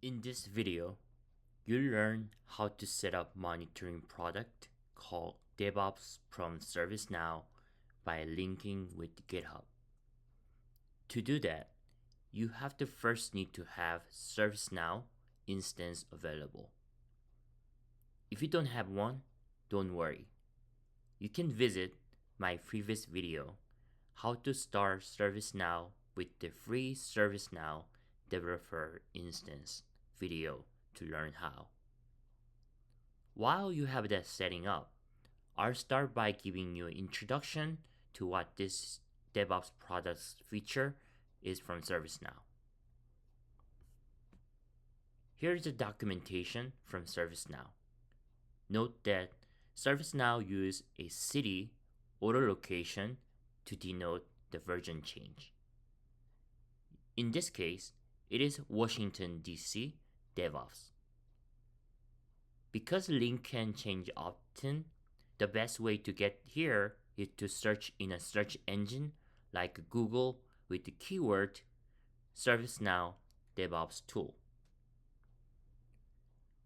In this video, you'll learn how to set up monitoring product called DevOps from ServiceNow by linking with GitHub. To do that, you have to first need to have ServiceNow instance available. If you don't have one, don't worry. You can visit my previous video, how to start ServiceNow with the free ServiceNow developer instance video to learn how. While you have that setting up, I'll start by giving you an introduction to what this DevOps products feature is from ServiceNow. Here's the documentation from ServiceNow. Note that ServiceNow uses a city or location to denote the version change. In this case, it is Washington, D.C. DevOps. Because link can change often, the best way to get here is to search in a search engine like Google with the keyword ServiceNow DevOps tool.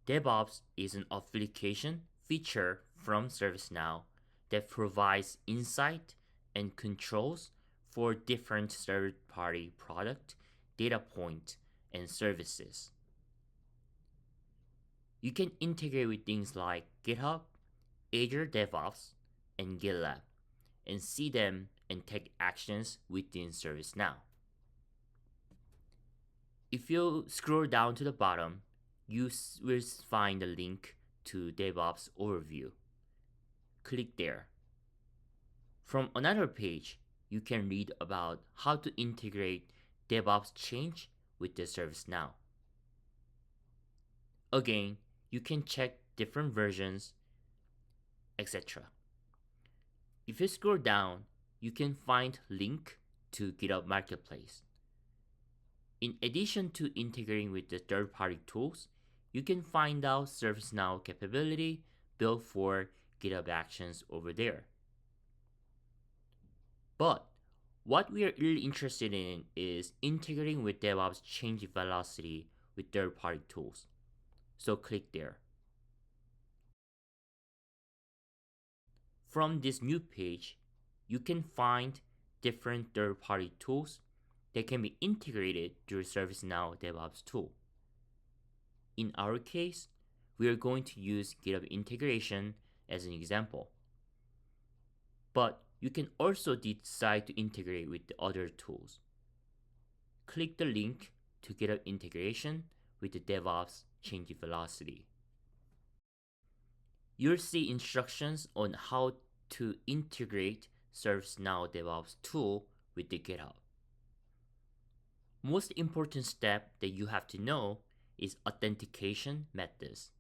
DevOps is an application feature from ServiceNow that provides insight and controls for different third-party product, data point, and services. You can integrate with things like GitHub, Azure DevOps, and GitLab, and see them and take actions within ServiceNow. If you scroll down to the bottom, you will find a link to DevOps Overview. Click there. From another page, you can read about how to integrate DevOps change with the ServiceNow. Again, you can check different versions, etc. If you scroll down, you can find link to GitHub Marketplace. In addition to integrating with the third-party tools, you can find out ServiceNow capability built for GitHub Actions over there. But what we are really interested in is integrating with DevOps change velocity with third-party tools. So click there. From this new page, you can find different third-party tools that can be integrated through ServiceNow DevOps tool. In our case, we are going to use GitHub integration as an example. But you can also decide to integrate with the other tools. Click the link to GitHub integration with the DevOps change velocity. You'll see instructions on how to integrate ServiceNow DevOps tool with the GitHub. Most important step that you have to know is authentication methods.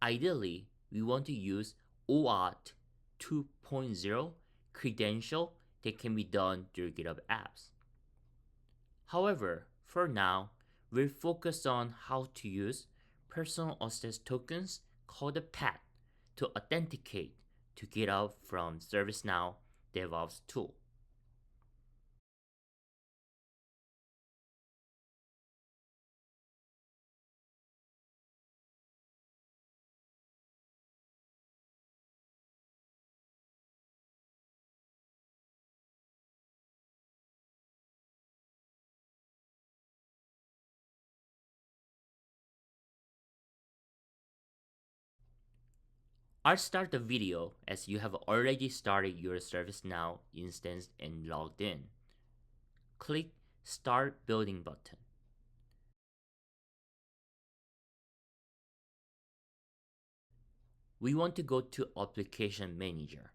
Ideally, we want to use OAuth 2.0 credential that can be done through GitHub Apps. However, for now, we'll focus on how to use personal access tokens called a PAT to authenticate to GitHub from ServiceNow DevOps tool. I'll start the video as you have already started your ServiceNow instance and logged in. Click Start Building button. We want to go to Application Manager.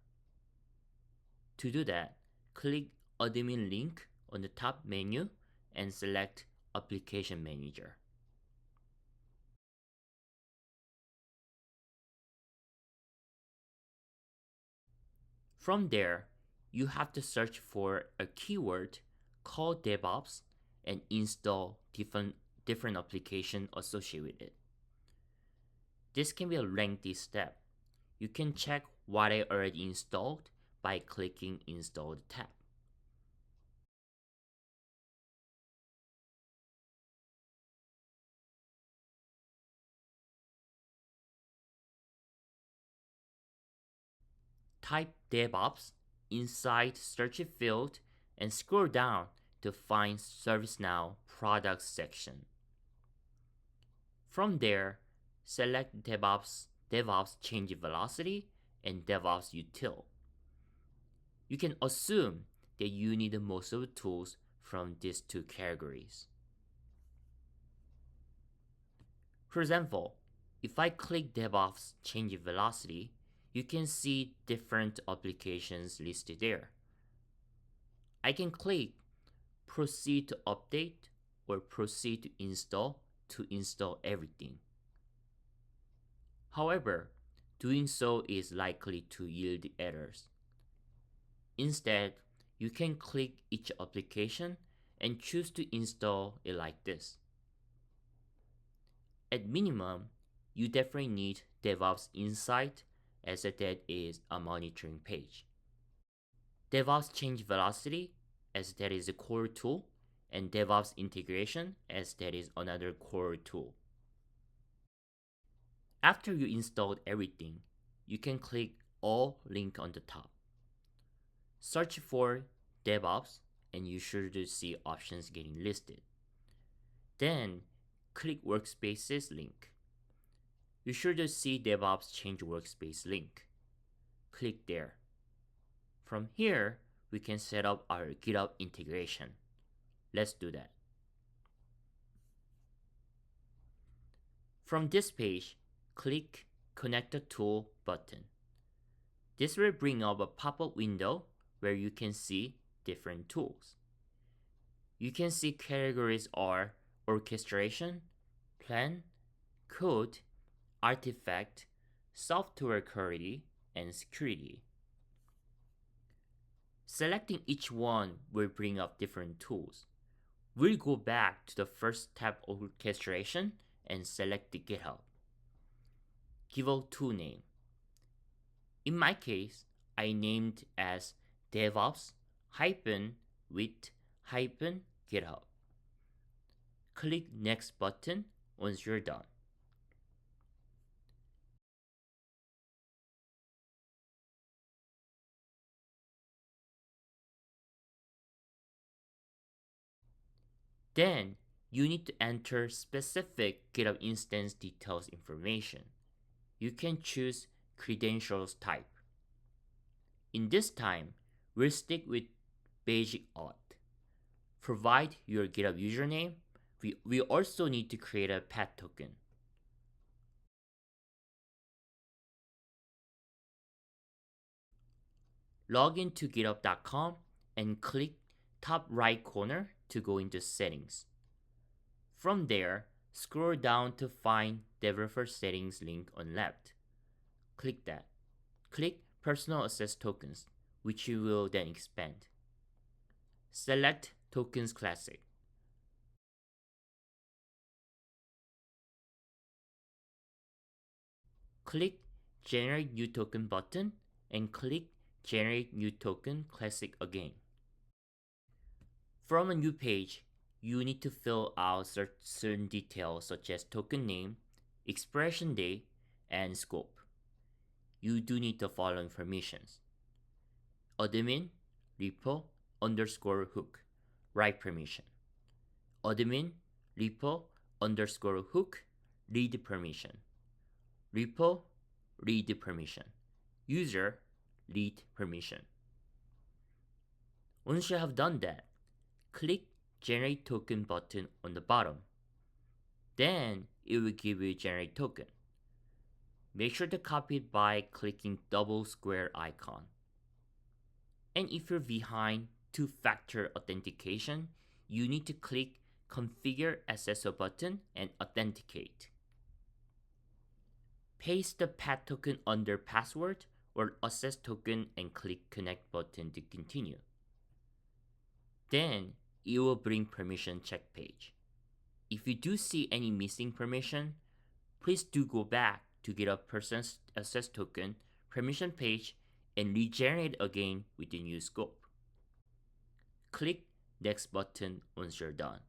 To do that, click Admin link on the top menu and select Application Manager. From there, you have to search for a keyword called DevOps and install different applications associated with it. This can be a lengthy step. You can check what I already installed by clicking Install tab. type DevOps inside search field and scroll down to find ServiceNow Products section. From there, select DevOps Change Velocity and DevOps Util. You can assume that you need most of the tools from these two categories. For example, if I click DevOps Change Velocity, you can see different applications listed there. I can click Proceed to Update or Proceed to install everything. However, doing so is likely to yield errors. Instead, you can click each application and choose to install it like this. At minimum, you definitely need DevOps Insight, as that is a monitoring page. DevOps Change Velocity, as that is a core tool, and DevOps Integration, as that is another core tool. After you installed everything, you can click All link on the top. Search for DevOps, and you should see options getting listed. Then, click Workspaces link. You should see DevOps Change Workspace link. Click there. From here, we can set up our GitHub integration. Let's do that. From this page, click Connect the Tool button. This will bring up a pop-up window where you can see different tools. You can see categories are orchestration, plan, code, artifact, software quality, and security. Selecting each one will bring up different tools. We'll go back to the first tab of orchestration and select the GitHub. Give a tool name. In my case, I named as DevOps with GitHub. Click Next button once you're done. Then, you need to enter specific GitHub instance details information. You can choose credentials type. In this time, we'll stick with basic auth. Provide your GitHub username. We also need to create a path token. Log into github.com and click top right corner to go into settings. From there, scroll down to find developer settings link on left. Click that. Click personal access tokens, which you will then expand. Select tokens classic. Click generate new token button and click generate new token classic again. From a new page, you need to fill out certain details such as token name, expiration date, and scope. You do need the following permissions: admin repo underscore hook, write permission. Admin repo underscore hook, read permission. Repo read permission. User read permission. Once you have done that, click Generate Token button on the bottom. Then it will give you Generate Token. Make sure to copy it by clicking double square icon. And if you're behind two-factor authentication, you need to click Configure SSO button and authenticate. Paste the path token under password or access token and click Connect button to continue. Then it will bring permission check page. If you do see any missing permission, please do go back to get a person's access token permission page and regenerate again with the new scope. Click Next button once you're done.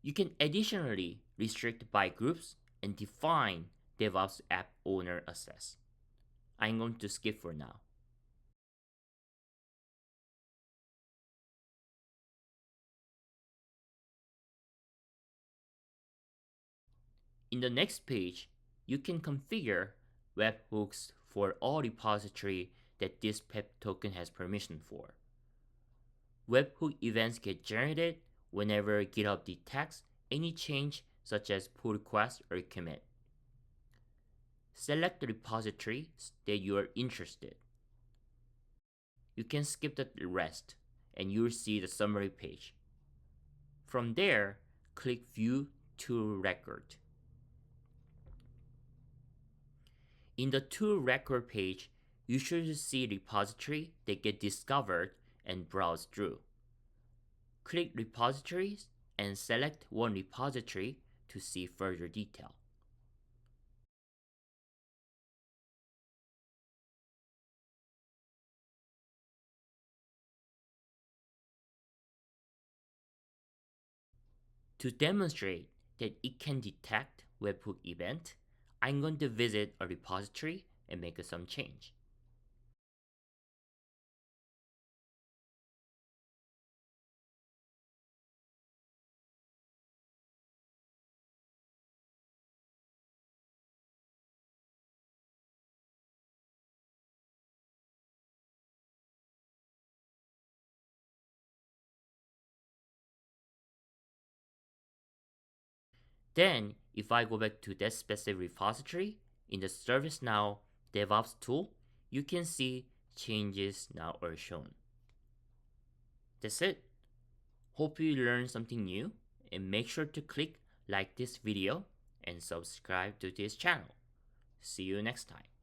You can additionally restrict by groups and define DevOps app owner access. I'm going to skip for now. In the next page, you can configure webhooks for all repository that this PEP token has permission for. Webhook events get generated whenever GitHub detects any change such as pull request or commit. Select the repositories that you are interested. You can skip the rest and you'll see the summary page. From there, click View to Record. In the To Record page, you should see repository that get discovered and browse through. Click Repositories and select one repository to see further detail. To demonstrate that it can detect webhook event, I'm going to visit a repository and make some change. Then, if I go back to that specific repository in the ServiceNow DevOps tool, you can see changes now are shown. That's it. Hope you learned something new and make sure to click like this video and subscribe to this channel. See you next time.